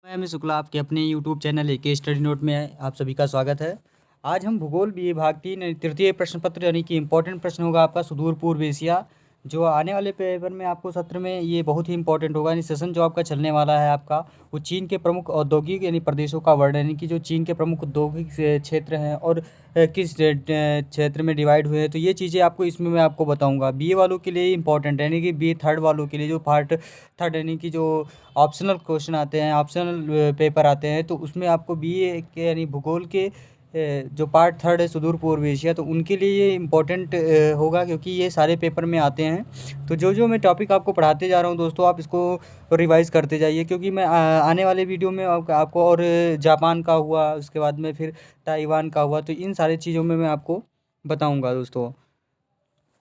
मैं अमित शुक्ला आपके अपने YouTube channel AK study note में आप सभी का स्वागत है। आज हम भूगोल विभाग 3 यानी तृतीय प्रश्न पत्र यानी कि इम्पोर्टेंट प्रश्न होगा आपका सुदूर पूर्व एशिया, जो आने वाले पेपर में आपको सत्र में ये बहुत ही इंपॉर्टेंट होगा। यानी सेशन जो आपका चलने वाला है आपका, वो चीन के प्रमुख औद्योगिक यानी प्रदेशों का वर्णन, यानी कि जो चीन के प्रमुख औद्योगिक क्षेत्र हैं और किस क्षेत्र में डिवाइड हुए हैं, तो ये चीज़ें आपको इसमें मैं आपको बताऊंगा। बीए वालों के लिए इंपॉर्टेंट है, यानी कि बी थर्ड वालों के लिए जो पार्ट थर्ड यानी कि जो ऑप्शनल क्वेश्चन आते हैं, ऑप्शनल पेपर आते हैं, तो उसमें आपको बीए के यानी भूगोल के जो पार्ट थर्ड है सुदूर पूर्व एशिया, तो उनके लिए ये इम्पोर्टेंट होगा, क्योंकि ये सारे पेपर में आते हैं। तो जो जो मैं टॉपिक आपको पढ़ाते जा रहा हूँ दोस्तों, आप इसको रिवाइज़ करते जाइए, क्योंकि मैं आने वाले वीडियो में आपको और जापान का हुआ, उसके बाद में फिर ताइवान का हुआ, तो इन सारी चीज़ों में मैं आपको बताऊँगा दोस्तों।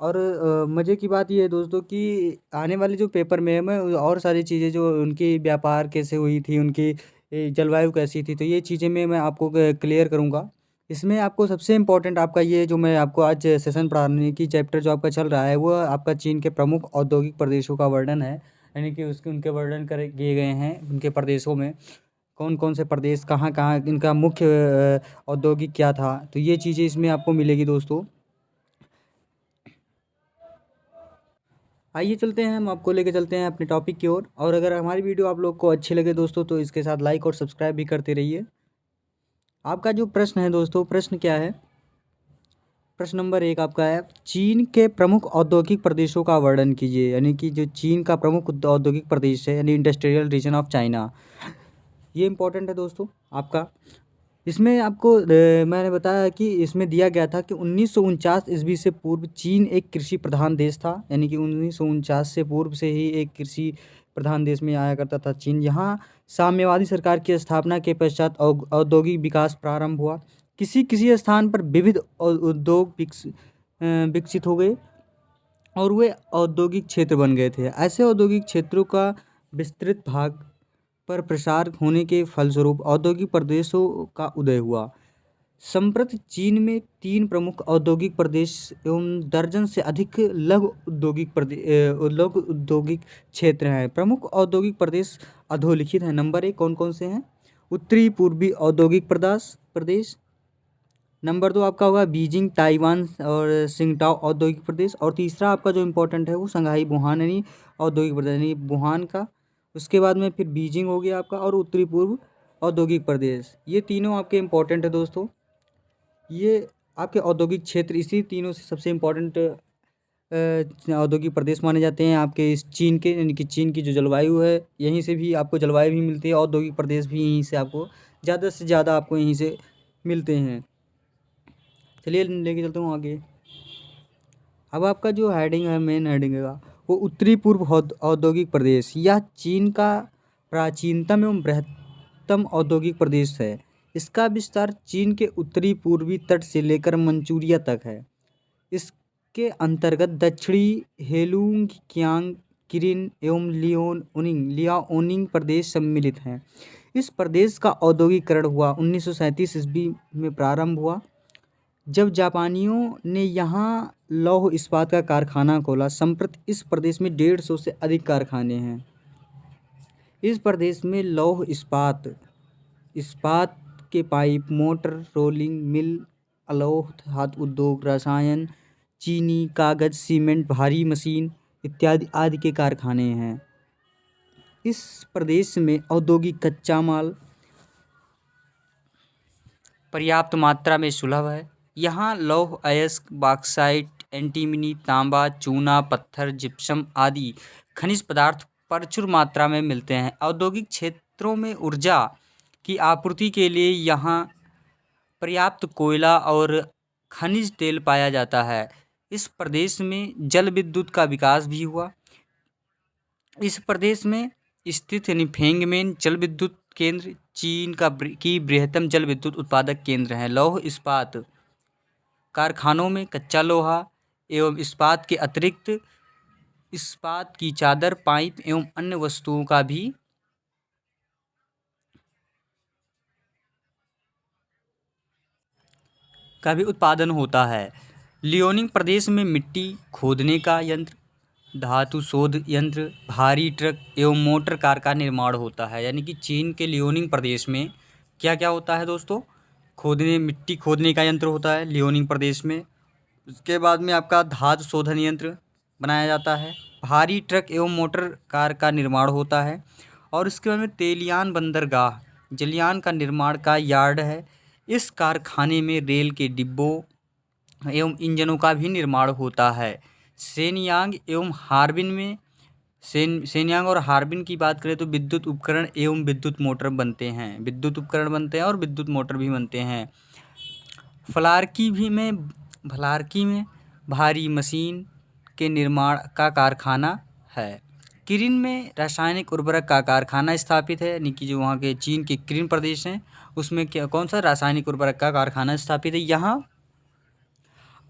और मज़े की बात ये है दोस्तों कि आने वाले जो पेपर में है, मैं और सारी चीज़ें जो उनकी व्यापार कैसे हुई थी, उनकी जलवायु कैसी थी, तो ये चीज़ें मैं आपको क्लियर करूँगा। इसमें आपको सबसे इम्पोर्टेंट आपका ये जो मैं आपको आज सेशन पढ़ाने की चैप्टर जो आपका चल रहा है, वो आपका चीन के प्रमुख औद्योगिक प्रदेशों का वर्णन है। यानी कि उसके उनके वर्णन करे किए गए हैं, उनके प्रदेशों में कौन कौन से प्रदेश कहाँ कहाँ इनका मुख्य औद्योगिक क्या था, तो ये चीज़ें इसमें आपको मिलेगी दोस्तों। आइए चलते हैं, हम आपको लेके चलते हैं अपने टॉपिक की ओर। और अगर हमारी वीडियो आप लोग को अच्छी लगे दोस्तों, तो इसके साथ लाइक और सब्सक्राइब भी करते रहिए। आपका जो प्रश्न है दोस्तों, प्रश्न क्या है? प्रश्न नंबर 1 आपका है, चीन के प्रमुख औद्योगिक प्रदेशों का वर्णन कीजिए। यानी कि जो चीन का प्रमुख औद्योगिक प्रदेश है, यानी इंडस्ट्रियल रीजन ऑफ चाइना, ये इंपॉर्टेंट है दोस्तों आपका। इसमें आपको मैंने बताया कि इसमें दिया गया था कि 1949 ईस्वी से पूर्व चीन एक कृषि प्रधान देश था। यानी कि 1949 से पूर्व से ही एक कृषि प्रधान देश में आया करता था चीन। यहाँ साम्यवादी सरकार की स्थापना के पश्चात औद्योगिक विकास प्रारंभ हुआ। किसी किसी स्थान पर विविध उद्योग विकसित हो गए और वे औद्योगिक क्षेत्र बन गए थे। ऐसे औद्योगिक क्षेत्रों का विस्तृत भाग पर प्रसार होने के फलस्वरूप औद्योगिक प्रदेशों का उदय हुआ। संप्रति चीन में 3 प्रमुख औद्योगिक प्रदेश एवं दर्जन से अधिक लघु औद्योगिक क्षेत्र हैं। प्रमुख औद्योगिक प्रदेश अधोलिखित हैं। नंबर 1 कौन कौन से हैं? उत्तरी पूर्वी औद्योगिक प्रदेश। नंबर 2 आपका होगा बीजिंग ताइवान और सिंगटाओ औद्योगिक प्रदेश। और तीसरा आपका जो इम्पोर्टेंट है, वो संघाई वुहान यानी औद्योगिक प्रदेश, यानी वुहान का। उसके बाद में फिर बीजिंग हो गया आपका, और उत्तरी पूर्व औद्योगिक प्रदेश। ये तीनों आपके इम्पोर्टेंट है दोस्तों। ये आपके औद्योगिक क्षेत्र इसी तीनों से सबसे इम्पोर्टेंट औद्योगिक प्रदेश माने जाते हैं आपके इस चीन के। यानी कि चीन की जो जलवायु है, यहीं से भी आपको जलवायु भी मिलती है, औद्योगिक प्रदेश भी यहीं से आपको ज़्यादा से ज़्यादा आपको यहीं से मिलते हैं। चलिए लेके चलता हूँ आगे। अब आपका जो हेडिंग है, मेन हेडिंग है, वो उत्तरी पूर्व औद्योगिक प्रदेश। यह चीन का प्राचीनतम एवं बृहत्तम औद्योगिक प्रदेश है। इसका विस्तार चीन के उत्तरी पूर्वी तट से लेकर मंचूरिया तक है। इसके अंतर्गत दक्षिणी हेलुंगकियांग, किरिन एवं लियाओनिंग प्रदेश सम्मिलित हैं। इस प्रदेश का औद्योगिकरण हुआ 1937 ईस्वी में प्रारंभ हुआ, जब जापानियों ने यहाँ लौह इस्पात का कारखाना खोला। संप्रति इस प्रदेश में 150 से अधिक कारखाने हैं। इस प्रदेश में लौह इस्पात, इस्पात के pipe, motor, rolling mill, Aloh धातु उद्योग, रसायन, चीनी, कागज, सीमेंट, भारी मशीन इत्यादि आदि के कारखाने हैं। इस प्रदेश में औद्योगिक कच्चा माल पर्याप्त मात्रा में सुलभ है। यहाँ लौह अयस्क, बॉक्साइट, एंटीमनी, तांबा, चूना पत्थर, जिप्सम आदि खनिज पदार्थ प्रचुर मात्रा में मिलते हैं। औद्योगिक क्षेत्रों में ऊर्जा की आपूर्ति के लिए यहाँ पर्याप्त कोयला और खनिज तेल पाया जाता है। इस प्रदेश में जल विद्युत का विकास भी हुआ। इस प्रदेश में स्थित यानी फेंगमेन जल विद्युत केंद्र चीन की बृहत्तम जल विद्युत उत्पादक केंद्र है। लौह इस्पात कारखानों में कच्चा लोहा एवं इस्पात के अतिरिक्त इस्पात की चादर, पाइप एवं अन्य वस्तुओं का भी उत्पादन होता है। लियोनिंग प्रदेश में मिट्टी खोदने का यंत्र, धातु शोध यंत्र, भारी ट्रक एवं मोटर कार का निर्माण होता है। यानी कि चीन के लियोनिंग प्रदेश में क्या क्या होता है दोस्तों? मिट्टी खोदने का यंत्र होता है लियोनिंग प्रदेश में। उसके बाद में आपका धातु शोधन यंत्र बनाया जाता है। भारी ट्रक एवं मोटर कार का निर्माण होता है। और उसके बाद में तेलियान बंदरगाह जलियान का निर्माण का यार्ड है। इस कारखाने में रेल के डिब्बों एवं इंजनों का भी निर्माण होता है। सेनयांग एवं हार्बिन में सेनयांग और हार्बिन की बात करें तो विद्युत उपकरण एवं विद्युत मोटर बनते हैं। विद्युत उपकरण बनते हैं और विद्युत मोटर भी बनते हैं। भलारकी में भारी मशीन के निर्माण का कारखाना है। किरिन में रासायनिक उर्वरक का कारखाना स्थापित है। यानी कि जो वहाँ के चीन के किरिन प्रदेश हैं उसमें कौन सा रासायनिक उर्वरक का कारखाना स्थापित है। यहाँ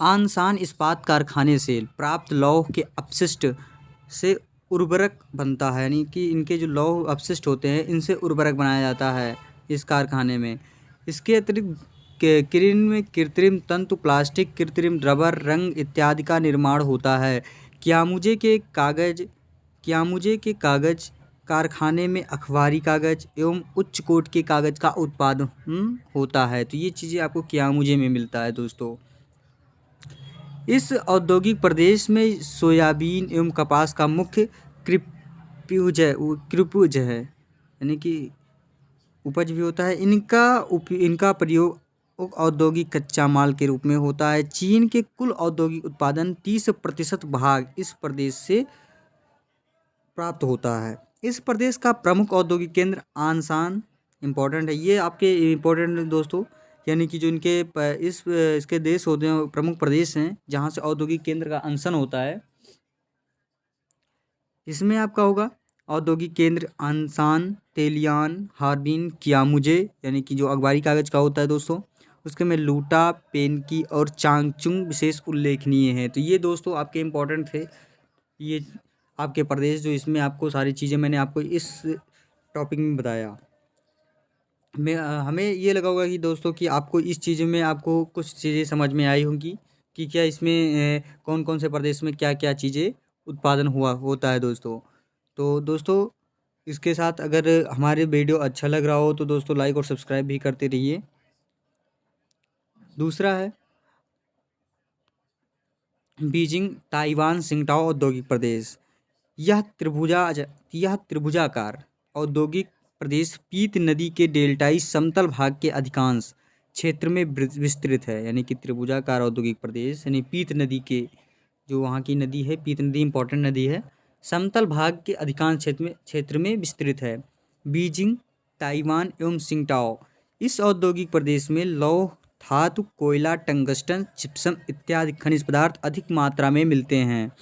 आनसान इस्पात कारखाने से प्राप्त लौह के अपशिष्ट से उर्वरक बनता है। यानी कि इनके जो लौह अपशिष्ट होते हैं इनसे उर्वरक बनाया जाता है इस कारखाने में। इसके अतिरिक्त किरिन में कृत्रिम तंतु, प्लास्टिक, कृत्रिम रबर, रंग इत्यादि का निर्माण होता है। कियामुजे के कागज़ कारखाने में अखबारी कागज़ एवं उच्च कोट के कागज़ का उत्पादन होता है। तो ये चीज़ें आपको कियामुजे में मिलता है दोस्तों। इस औद्योगिक प्रदेश में सोयाबीन एवं कपास का मुख्य कृपुज है। यानी कि उपज भी होता है। इनका प्रयोग औद्योगिक कच्चा माल के रूप में होता है। चीन के कुल औद्योगिक उत्पादन 30% भाग इस प्रदेश से प्राप्त होता है। इस प्रदेश का प्रमुख औद्योगिक केंद्र आनसान इम्पोर्टेंट है। ये आपके इम्पोर्टेंट दोस्तों, यानी कि जो इसके देश होते हैं प्रमुख प्रदेश हैं जहाँ से औद्योगिक केंद्र का अनशन होता है। इसमें आपका होगा औद्योगिक केंद्र आनसान, तेलियान, हार्बिन, कियामुजे यानी कि जो अखबारी कागज़ का होता है दोस्तों। उसके में लूटा, पेनकी और चांगचुंग विशेष उल्लेखनीय हैं। तो ये दोस्तों आपके इम्पोर्टेंट थे ये आपके प्रदेश, जो इसमें आपको सारी चीज़ें मैंने आपको इस टॉपिक में बताया। हमें ये लगा होगा कि दोस्तों कि आपको इस चीज़ में आपको कुछ चीज़ें समझ में आई होंगी कि क्या इसमें कौन कौन से प्रदेश में क्या क्या चीज़ें उत्पादन होता है दोस्तों। तो दोस्तों इसके साथ अगर हमारे वीडियो अच्छा लग रहा हो तो दोस्तों लाइक और सब्सक्राइब भी करते रहिए। दूसरा है बीजिंग ताइवान सिंगटाओ औद्योगिक प्रदेश। यह त्रिभुजाकार औद्योगिक प्रदेश पीत नदी के डेल्टाई समतल भाग के अधिकांश क्षेत्र में विस्तृत है। यानी कि त्रिभुजाकार औद्योगिक प्रदेश यानी पीत नदी के जो वहाँ की नदी है, पीत नदी इंपॉर्टेंट नदी है, समतल भाग के अधिकांश क्षेत्र में विस्तृत है। बीजिंग, ताइवान एवं सिंगटाओ इस औद्योगिक प्रदेश में लौह, धातु, कोयला, टंगस्टन, जिप्सम इत्यादि खनिज पदार्थ अधिक मात्रा में मिलते हैं।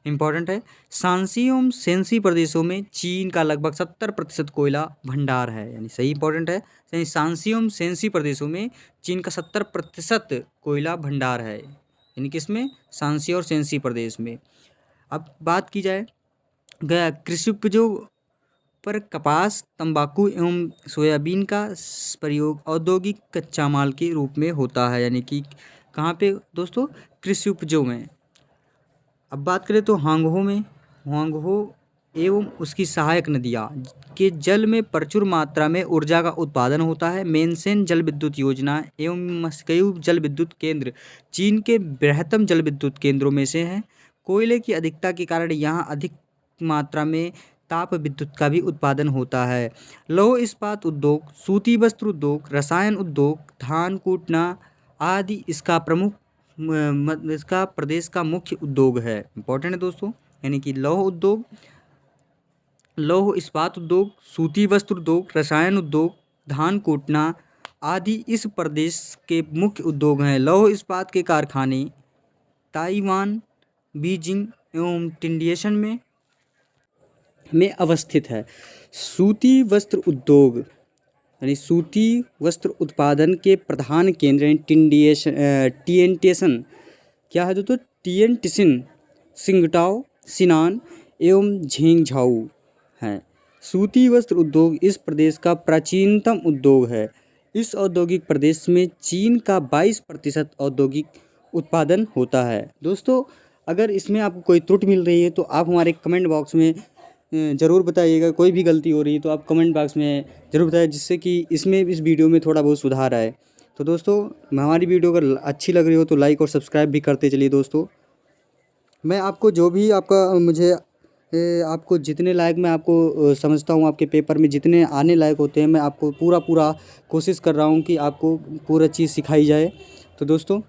इम्पॉर्टेंट है। शांसी एवं शेंसी प्रदेशों में चीन का लगभग 70% कोयला भंडार है। यानी सही इंपॉर्टेंट है। यानी शांसी एवं शेंसी प्रदेशों में चीन का 70% कोयला भंडार है। यानी किसमें? शांसी और शेंसी प्रदेश में। अब बात की जाए गया कृषि उपजों पर कपास, तंबाकू एवं सोयाबीन का प्रयोग औद्योगिक कच्चा माल के रूप में होता है। यानी कि कहाँ पे दोस्तों? कृषि उपजों में। अब बात करें तो होंगहो एवं उसकी सहायक नदियाँ के जल में प्रचुर मात्रा में ऊर्जा का उत्पादन होता है। मेनसेन जल विद्युत योजना एवं मस्कयू जल विद्युत केंद्र चीन के बृहत्तम जल विद्युत केंद्रों में से हैं। कोयले की अधिकता के कारण यहाँ अधिक मात्रा में ताप विद्युत का भी उत्पादन होता है। लौह इस्पात उद्योग, सूती वस्त्र उद्योग, रसायन उद्योग, धान कूटना आदि इसका प्रदेश का मुख्य उद्योग है। इंपॉर्टेंट है दोस्तों। यानी कि लौह इस्पात उद्योग, सूती वस्त्र उद्योग, रसायन उद्योग, धान कूटना आदि इस प्रदेश के मुख्य उद्योग हैं। लौह इस्पात के कारखाने ताइवान, बीजिंग एवं टिंडियशन में अवस्थित है। सूती वस्त्र उद्योग यानी सूती वस्त्र उत्पादन के प्रधान केंद्र टिएनटिसन क्या है दोस्तों? टिएनटिसिन, सिंगटाओ, सिनान एवं झेंगझाऊ हैं। सूती वस्त्र उद्योग इस प्रदेश का प्राचीनतम उद्योग है। इस औद्योगिक प्रदेश में चीन का 22% औद्योगिक उत्पादन होता है। दोस्तों अगर इसमें आपको कोई त्रुटि मिल रही है तो आप हमारे कमेंट बॉक्स में ज़रूर बताइएगा। कोई भी गलती हो रही है तो आप कमेंट बॉक्स में ज़रूर बताइए, जिससे कि इस वीडियो में थोड़ा बहुत सुधार आए। तो दोस्तों, हमारी वीडियो अगर अच्छी लग रही हो तो लाइक और सब्सक्राइब भी करते चलिए दोस्तों। मैं आपको जो भी आपको जितने लायक मैं आपको समझता हूँ, आपके पेपर में जितने आने लायक होते हैं, मैं आपको पूरा कोशिश कर रहा हूँ कि आपको पूरा चीज़ सिखाई जाए। तो दोस्तों,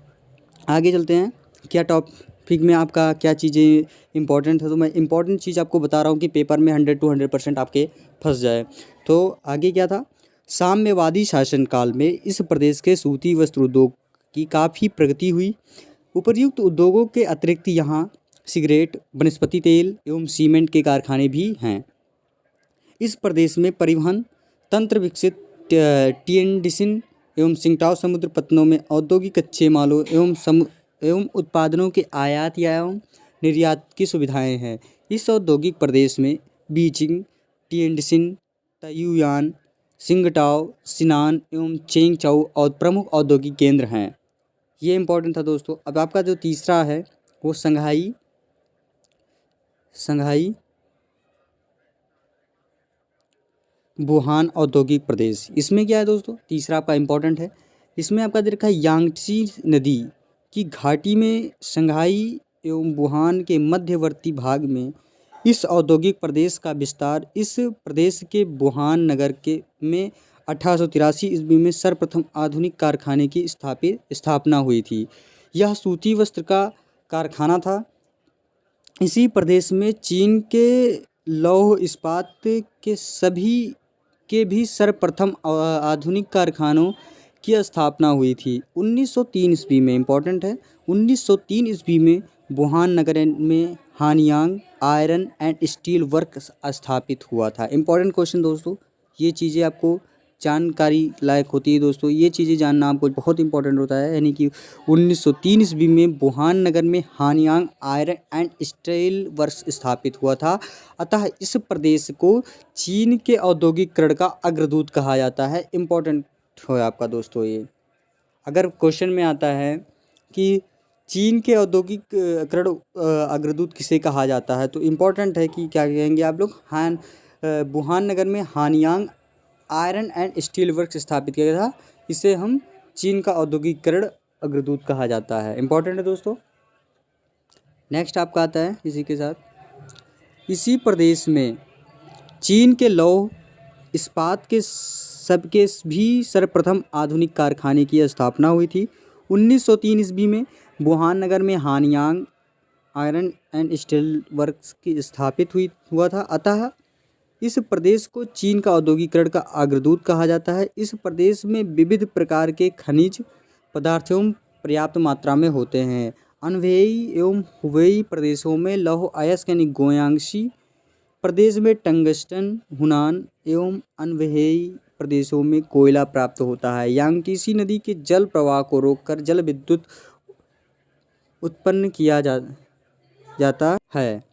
आगे चलते हैं। क्या टॉपिक में आपका क्या चीज़ें इंपॉर्टेंट है, तो मैं इंपॉर्टेंट चीज़ आपको बता रहा हूँ कि पेपर में 100 to 100% आपके फंस जाए। तो आगे क्या था, साम्यवादी शासनकाल में इस प्रदेश के सूती वस्त्र उद्योग की काफ़ी प्रगति हुई। उपर्युक्त उद्योगों के अतिरिक्त यहाँ सिगरेट, वनस्पति तेल एवं सीमेंट के कारखाने भी हैं। इस प्रदेश में परिवहन तंत्र विकसित, टिएनडिसिन एवं सिंगटाओ समुद्र पत्तनों में औद्योगिक कच्चे मालों एवं उत्पादनों के आयात एवं निर्यात की सुविधाएं हैं। इस औद्योगिक प्रदेश में बीजिंग, टिएनडिसिन, ताइयुआन, सिंगटाओ, सिनान एवं चेंगचाओ और प्रमुख औद्योगिक केंद्र हैं। ये इंपॉर्टेंट था दोस्तों। अब आपका जो तीसरा है वो संघाई वुहान औद्योगिक प्रदेश। इसमें क्या है दोस्तों, तीसरा आपका इंपॉर्टेंट है। इसमें आपका दे रखा है यांगत्से नदी की घाटी में संघाई एवं वुहान के मध्यवर्ती भाग में इस औद्योगिक प्रदेश का विस्तार। इस प्रदेश के वुहान नगर के में 1883 ईस्वी में सर्वप्रथम आधुनिक कारखाने की स्थापना हुई थी। यह सूती वस्त्र का कारखाना था। इसी प्रदेश में चीन के लौह इस्पात के भी सर्वप्रथम आधुनिक कारखानों की स्थापना हुई थी। 1903 ईस्वी में, इंपॉर्टेंट है, 1903 ईस्वी में वुहान नगर में Hanyang iron and steel work स्थापित हुआ था। इंपॉर्टेंट क्वेश्चन दोस्तों, ये चीज़ें आपको जानकारी लायक होती है दोस्तों। ये चीज़ें जानना आपको बहुत इंपॉर्टेंट होता है। यानी कि 1903 ईस्वी में वुहान नगर में Hanyang iron and steel works स्थापित हुआ था। अतः इस प्रदेश को चीन के औद्योगिकरण का अग्रदूत कहा जाता है। इंपॉर्टेंट है आपका दोस्तों ये। अगर क्वेश्चन में आता है कि चीन के औद्योगिकरण अग्रदूत किसे कहा जाता है, तो इम्पोर्टेंट है कि क्या कहेंगे आप लोग, वुहान नगर में Hanyang iron and steel works स्थापित किया गया था। इसे हम चीन का औद्योगिकरण अग्रदूत कहा जाता है। इंपॉर्टेंट है दोस्तों। नेक्स्ट आपका आता है इसी के साथ, इसी प्रदेश में चीन के लौह इस्पात के सबके भी सर्वप्रथम आधुनिक कारखाने की स्थापना हुई थी। 1903 ईस्वी में वुहान नगर में Hanyang iron and steel works की स्थापित हुआ था। अतः इस प्रदेश को चीन का औद्योगिकरण का अग्रदूत कहा जाता है। इस प्रदेश में विविध प्रकार के खनिज पदार्थों पर्याप्त मात्रा में होते हैं। अनवेई एवं हुवेई प्रदेशों में लौह अयस्क यानी गोयांगशी प्रदेश में टंगस्टन, हुनान एवं अनवेई प्रदेशों में कोयला प्राप्त होता है। यांगतीसी नदी के जल प्रवाह को रोककर जल विद्युत उत्पन्न किया जाता है।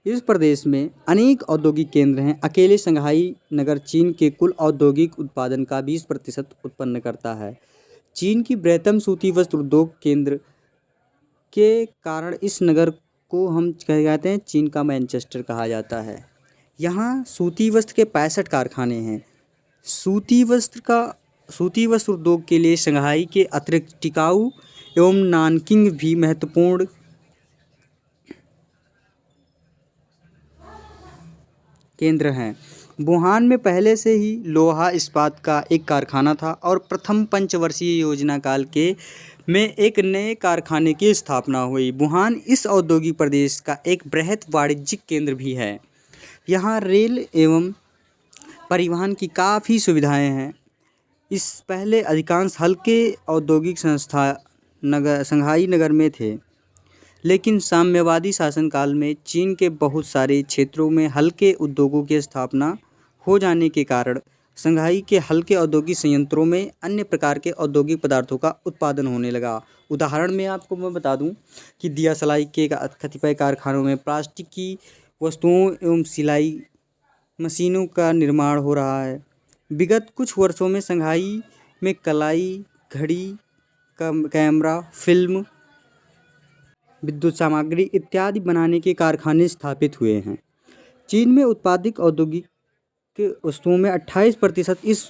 इस प्रदेश में अनेक औद्योगिक केंद्र हैं। अकेले संघाई नगर चीन के कुल औद्योगिक उत्पादन का 20% उत्पन्न करता है। चीन की बृहत्तम सूती वस्त्र उद्योग केंद्र के कारण इस नगर को हम कहते हैं चीन का मैनचेस्टर कहा जाता है। यहाँ सूती वस्त्र के 65 कारखाने हैं। सूती वस्त्र उद्योग के लिए शंघाई के अतिरिक्त टिकाऊ एवं नानकिंग भी महत्वपूर्ण केंद्र हैं। वुहान में पहले से ही लोहा इस्पात का एक कारखाना था और प्रथम पंचवर्षीय योजना काल में एक नए कारखाने की स्थापना हुई। वुहान इस औद्योगिक प्रदेश का एक बृहत वाणिज्यिक केंद्र भी है। यहाँ रेल एवं परिवहन की काफ़ी सुविधाएं हैं। इस पहले अधिकांश हल्के औद्योगिक संस्था संघाई नगर में थे, लेकिन साम्यवादी शासनकाल में चीन के बहुत सारे क्षेत्रों में हल्के उद्योगों की स्थापना हो जाने के कारण संघाई के हल्के औद्योगिक संयंत्रों में अन्य प्रकार के औद्योगिक पदार्थों का उत्पादन होने लगा। उदाहरण में आपको मैं बता दूं कि दिया सलाई के कतिपय कारखानों में प्लास्टिक की वस्तुओं एवं सिलाई मशीनों का निर्माण हो रहा है। विगत कुछ वर्षों में संघाई में कलाई, घड़ी, कैमरा, फिल्म विद्युत सामग्री इत्यादि बनाने के कारखाने स्थापित हुए हैं। चीन में उत्पादित औद्योगिक वस्तुओं में 28% इस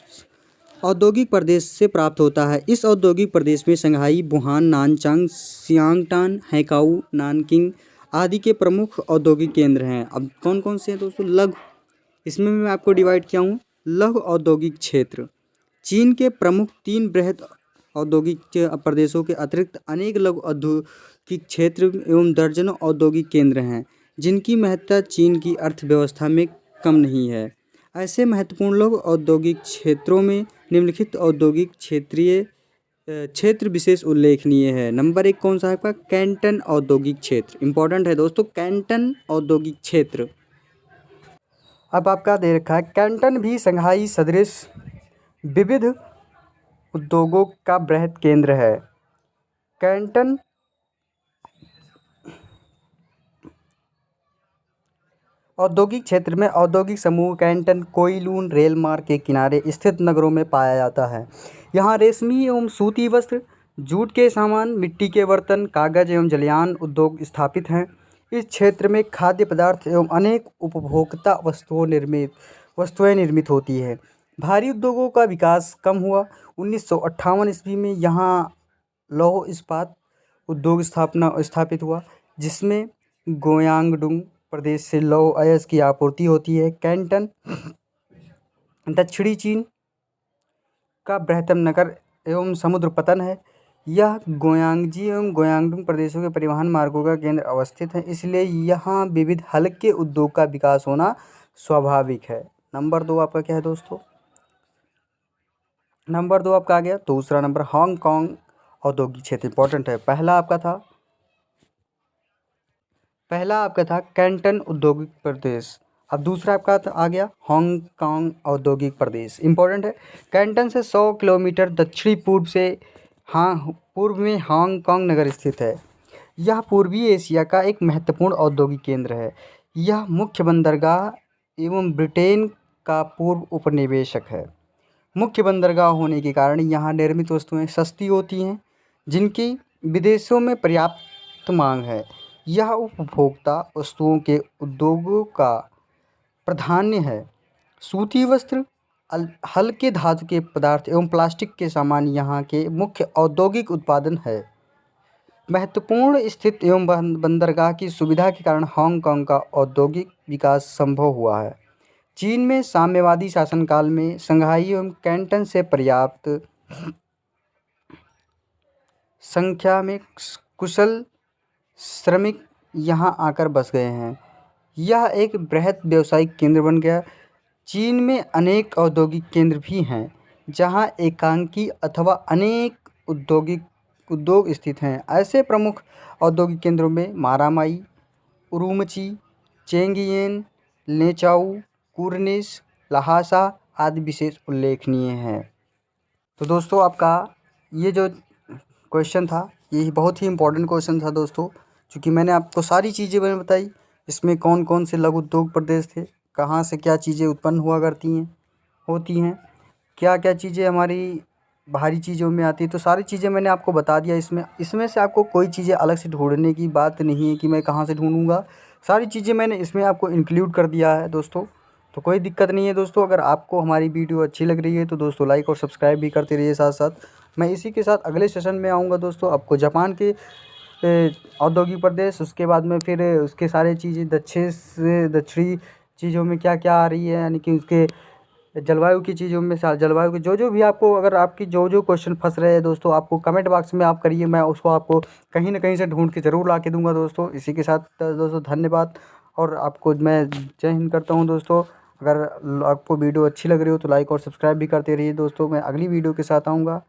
औद्योगिक प्रदेश से प्राप्त होता है। इस औद्योगिक प्रदेश में शंघाई, वुहान, नानचांग, सियांगटान, हैकाऊ, नानकिंग आदि के प्रमुख औद्योगिक केंद्र हैं। अब कौन कौन से हैं दोस्तों? लघु, इसमें मैं आपको डिवाइड किया हूँ लघु औद्योगिक क्षेत्र। चीन के प्रमुख 3 बृहद औद्योगिक प्रदेशों के अतिरिक्त अनेक लघु औद्योगिक क्षेत्र एवं दर्जनों औद्योगिक केंद्र हैं, जिनकी महत्ता चीन की अर्थव्यवस्था में कम नहीं है। ऐसे महत्वपूर्ण लघु औद्योगिक क्षेत्रों में निम्नलिखित औद्योगिक क्षेत्र विशेष उल्लेखनीय है। नंबर 1 कौन सा है आपका? कैंटन औद्योगिक क्षेत्र। इंपॉर्टेंट है दोस्तों, कैंटन औद्योगिक क्षेत्र। अब आपका दे रखा है कैंटन भी शंघाई सदृश विविध उद्योगों का बृहद केंद्र है। कैंटन औद्योगिक क्षेत्र में औद्योगिक समूह कैंटन कोईलून रेल मार्ग के किनारे स्थित नगरों में पाया जाता है। यहाँ रेशमी एवं सूती वस्त्र, जूट के सामान, मिट्टी के बर्तन, कागज एवं जलयान उद्योग स्थापित हैं। इस क्षेत्र में खाद्य पदार्थ एवं अनेक उपभोक्ता वस्तुएं निर्मित होती हैं। भारी उद्योगों का विकास कम हुआ। 1958 ईस्वी में यहाँ लौह इस्पात उद्योग स्थापित हुआ, जिसमें गोयांगडुंग प्रदेश से लौह अयस्क की आपूर्ति होती है। कैंटन दक्षिणी चीन का बृहत्तम नगर एवं समुद्र पतन है। यह गोयांगजी एवं गोयांगडुंग प्रदेशों के परिवहन मार्गों का केंद्र अवस्थित है, इसलिए यहाँ विविध हल्के उद्योग का विकास होना स्वाभाविक है। नंबर 2 आपका क्या है दोस्तों? नंबर 2 आपका आ गया। दूसरा नंबर हांगकांग औद्योगिक क्षेत्र। इंपॉर्टेंट है। पहला आपका था कैंटन औद्योगिक प्रदेश। अब दूसरा आपका आ गया हांगकांग औद्योगिक प्रदेश। इंपॉर्टेंट है। कैंटन से 100 किलोमीटर दक्षिणी पूर्व में हांगकांग नगर स्थित है। यह पूर्वी एशिया का एक महत्वपूर्ण औद्योगिक केंद्र है। यह मुख्य बंदरगाह एवं ब्रिटेन का पूर्व उपनिवेशक है। मुख्य बंदरगाह होने के कारण यहाँ निर्मित वस्तुएं सस्ती होती हैं, जिनकी विदेशों में पर्याप्त मांग है। यह उपभोक्ता वस्तुओं के उद्योगों का प्राधान्य है। सूती वस्त्र, हल्के धातु के पदार्थ एवं प्लास्टिक के सामान यहाँ के मुख्य औद्योगिक उत्पादन है। महत्वपूर्ण स्थित एवं बंदरगाह की सुविधा के कारण हांगकांग का औद्योगिक विकास संभव हुआ है। चीन में साम्यवादी शासनकाल में शंघाई एवं कैंटन से पर्याप्त संख्या में कुशल श्रमिक यहाँ आकर बस गए हैं। यह एक बृहद व्यावसायिक केंद्र बन गया। चीन में अनेक औद्योगिक केंद्र भी हैं, जहाँ एकांकी अथवा अनेक उद्योग स्थित हैं। ऐसे प्रमुख औद्योगिक केंद्रों में मारामाई, उरुमची, चेंगियन, लेचाऊ, कुर्निश, लहासा आदि विशेष उल्लेखनीय हैं। तो दोस्तों आपका ये जो क्वेश्चन था, ये बहुत ही इम्पोर्टेंट क्वेश्चन था दोस्तों, क्योंकि मैंने आपको सारी चीज़ें मैंने बताई। इसमें कौन कौन से लघु उद्योग प्रदेश थे, कहाँ से क्या चीज़ें उत्पन्न हुआ होती हैं, क्या क्या चीज़ें हमारी बाहरी चीज़ों में आती है, तो सारी चीज़ें मैंने आपको बता दिया। इसमें से आपको कोई चीज़ें अलग से ढूंढने की बात नहीं है कि मैं कहाँ से ढूंढूंगा। सारी चीज़ें मैंने इसमें आपको इंक्लूड कर दिया है दोस्तों, तो कोई दिक्कत नहीं है दोस्तों। अगर आपको हमारी वीडियो अच्छी लग रही है तो दोस्तों लाइक और सब्सक्राइब भी करते रहिए साथ साथ। मैं इसी के साथ अगले सेशन में आऊँगा दोस्तों, आपको जापान के औद्योगिक प्रदेश, उसके बाद में फिर उसके सारे चीज़ें दक्षिणी चीज़ों में क्या क्या आ रही है, यानी कि उसके जलवायु की चीज़ों में जलवायु की जो भी आपको, अगर आपकी जो क्वेश्चन फंस रहे हैं दोस्तों, आपको कमेंट बॉक्स में आप करिए, मैं उसको आपको कहीं ना कहीं से ढूंढ के ज़रूर ला के दूंगा दोस्तों। इसी के साथ दोस्तों धन्यवाद, और आपको मैं जय हिंद करता हूं दोस्तों। अगर आपको वीडियो अच्छी लग रही हो तो लाइक और सब्सक्राइब भी करते रहिए दोस्तों। मैं अगली वीडियो के साथ आऊँगा।